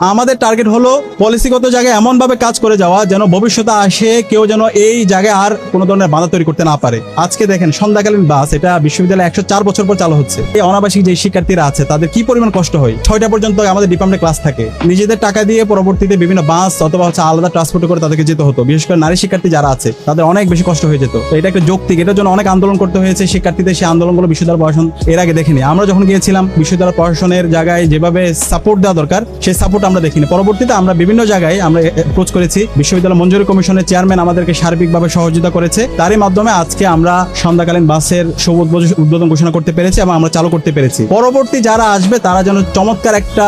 আমাদের টার্গেট হলো পলিসিগত জায়গায় এমন ভাবে কাজ করে যাওয়া যেন ভবিষ্যতে আসে কেউ যেন এই জায়গায় আর কোনো ধরনের বাধা তৈরি করতে না পারে। আজকে দেখেন সন্ধ্যাকালীন বাস, এটা বিশ্ববিদ্যালয়ে 104 বছর পর চালু হচ্ছে। এই অনাবাসিক যে শিক্ষার্থীরা আছে তাদের কি পরিমাণ কষ্ট হয়। 6টা পর্যন্ত আমাদের ডিপার্টমেন্টে ক্লাস থাকে, নিজেদের টাকা দিয়ে পরবর্তীতে বিভিন্ন বাস অথবা আলাদা ট্রান্সপোর্ট করে তাদেরকে যেতে হতো। বিশেষ করে নারী শিক্ষার্থী যারা আছে তাদের অনেক বেশি কষ্ট হয়ে যেত। তো এটা একটা যৌক্তিক, এটার জন্য অনেক আন্দোলন করতে হয়েছে শিক্ষার্থীদের। সেই আন্দোলনগুলো বিশ্ববিদ্যালয় প্রশাসন এর আগে দেখেনি। আমরা যখন গিয়েছিলাম বিশ্ববিদ্যালয় প্রশাসনের জায়গায় যেভাবে সাপোর্ট দেওয়া দরকার সেই সাপোর্ট আমরা দেখিনি। পরবর্তীতে আমরা বিভিন্ন জায়গায় আমরা অ্যাপ্রোচ করেছি, বিশ্ববিদ্যালয় মঞ্জুরি কমিশনের চেয়ারম্যান আমাদেরকে সার্বিকভাবে সহযোগিতা করেছে। তারই মাধ্যমে আজকে আমরা সন্ধ্যাকালীন বাসের শুভ উদ্বোধন ঘোষণা করতে পেরেছি এবং আমরা চালু করতে পেরেছি। পরবর্তী যারা আসবে তারা যেন চমৎকার একটা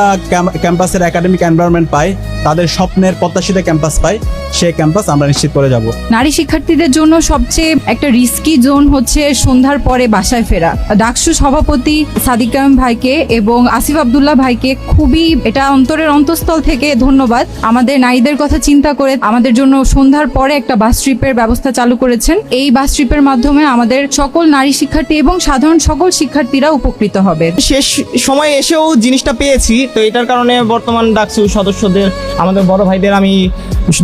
ক্যাম্পাসের একাডেমিক এনভায়রনমেন্ট পায়, তাদের স্বপ্নের প্রত্যাশিত ক্যাম্পাস পায়, সেই ক্যাম্পাস আমরা নিশ্চিত করে যাব। নারী শিক্ষার্থীদের জন্য সবচেয়ে একটা রিস্কি জোন হচ্ছে সন্ধ্যার পরে বাসায় ফেরা। ডাকসু সভাপতি সাদিক কায়েম ভাইকে এবং আসিফ আব্দুল্লাহ ভাইকে খুবই এটা অন্তরের অন্তঃস্থল থেকে ধন্যবাদ। আমাদের নারীদের কথা চিন্তা করে আমাদের জন্য সন্ধ্যার পরে একটা বাস ট্রিপের ব্যবস্থা চালু করেছেন। এই বাস ট্রিপের মাধ্যমে আমাদের সকল নারী শিক্ষার্থী এবং সাধারণ সকল শিক্ষার্থীরা উপকৃত হবে। শেষ সময় এসেও জিনিসটা পেয়েছি, তো এটার কারণে বর্তমান ডাকসু সদস্যদের, আমাদের বড় ভাইদের আমি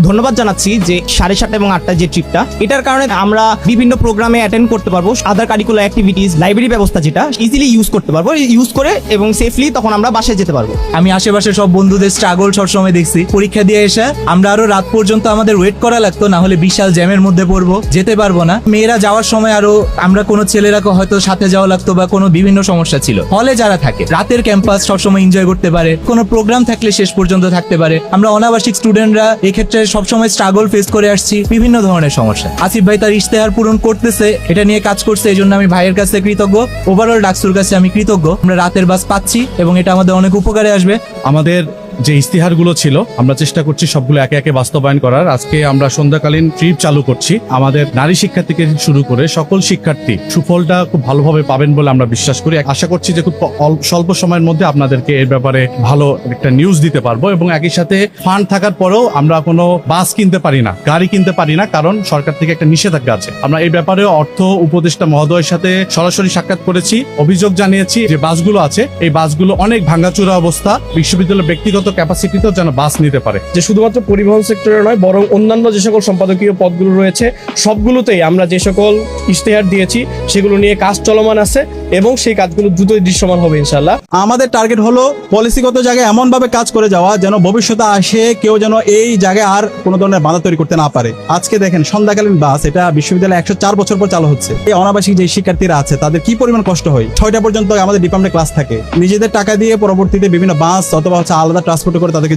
ধন্যবাদ জানাচ্ছি যে 7:30 এবং 8টা যে ট্রিপটা, এটার কারণে আমরা বিভিন্ন প্রোগ্রামে অ্যাটেন্ড করতে পারবো। আদার কারিকুলার অ্যাক্টিভিটিস, লাইব্রেরি ব্যবস্থা যেটা ইজিলি ইউজ করতে পারবো, ইউজ করে এবং সেফলি তখন আমরা বাসায় যেতে পারবো। আমি আশেপাশে সব বন্ধুদের স্ট্রাগল সবসময় দেখছি। পরীক্ষা দিয়ে এসে আমরা আরো রাত পর্যন্ত আমাদের ওয়েট করা লাগতো, না হলে বিশাল জ্যামের মধ্যে পড়বো, যেতে পারবো না। মেয়েরা যাওয়ার সময় আরো আমরা কোনো ছেলেরা হয়তো সাথে যাওয়া লাগতো বা কোনো বিভিন্ন সমস্যা ছিল। হলে যারা থাকে রাতের ক্যাম্পাস সবসময় এনজয় করতে পারে, কোনো প্রোগ্রাম থাকলে শেষ পর্যন্ত থাকতে পারে। আমরা অনাবাসিক স্টুডেন্টরা এক্ষেত্রে সবসময় স্ট্রাগল ফেস করে আসছি, বিভিন্ন ধরনের সমস্যা। আসিফ ভাই তার ইশতেহার পূরণ করতেছে, এটা নিয়ে কাজ করছে, এই জন্য আমি ভাইয়ের কাছে কৃতজ্ঞ। ওভারঅল ডাকসুর কাছে আমি কৃতজ্ঞ। আমরা রাতের বাস পাচ্ছি এবং এটা আমাদের অনেক উপকারে আসবে। আমাদের যে ইস্তিহারগুলো ছিল আমরা চেষ্টা করছি সবগুলো একে একে বাস্তবায়ন করার। আজকে আমরা সন্ধ্যাকালীন ট্রিপ চালু করছি। আমাদের নারী শিক্ষা থেকে শুরু করে সকল শিক্ষার্থী সুফলটা খুব ভালোভাবে পাবেন বলে আমরা বিশ্বাস করি। আশা করছি যে খুব স্বল্প সময়ের মধ্যে আপনাদেরকে এর ব্যাপারে ভালো একটা নিউজ দিতে পারবো। এবং একই সাথে ফান্ড থাকার পরেও আমরা কোনো বাস কিনতে পারি না, গাড়ি কিনতে পারি না, কারণ সরকার থেকে একটা নিষেধাজ্ঞা আছে। আমরা এই ব্যাপারে অর্থ উপদেষ্টা মহোদয়ের সাথে সরাসরি সাক্ষাৎ করেছি, অভিযোগ জানিয়েছি যে বাসগুলো আছে এই বাসগুলো অনেক ভাঙাচোরা অবস্থা, বিশ্ববিদ্যালয়ের ব্যক্তিগত ক্যাপাসিটিতেও যেন বাস নিতে পারে। যে শুধুমাত্র পরিবহন সেক্টরে নয়, বরং অন্যান্য যে সকল সম্পাদকীয় পদগুলো রয়েছে সবগুলোতেই আমরা যে সকল ইশতেহার দিয়েছি সেগুলো নিয়ে কাজ চলমান আছে এবং সেই কাজগুলো দ্রুতই দৃশ্যমান হবে ইনশাল্লাহ। আমাদের টার্গেট হলো পলিসিগত জায়গায় এমন ভাবে কাজ করে যাওয়া যেন ভবিষ্যতে আসে কেউ যেন এই জায়গায় আর কোনো ধরনের বাধা তৈরি করতে না পারে। আজকে দেখেন সন্ধ্যাকালীন বাস, এটা বিশ্ববিদ্যালয়ে 104 বছর পর চালু হচ্ছে। এই অনাবাসিক যে শিক্ষার্থীরা আছে তাদের কি পরিমাণ কষ্ট হয়। 6টা পর্যন্ত আমাদের ডিপার্টমেন্টে ক্লাস থাকে, নিজেদের টাকা দিয়ে পরবর্তীতে বিভিন্ন বাস অথবা আলাদা ট্রান্সপোর্ট করে তাদেরকে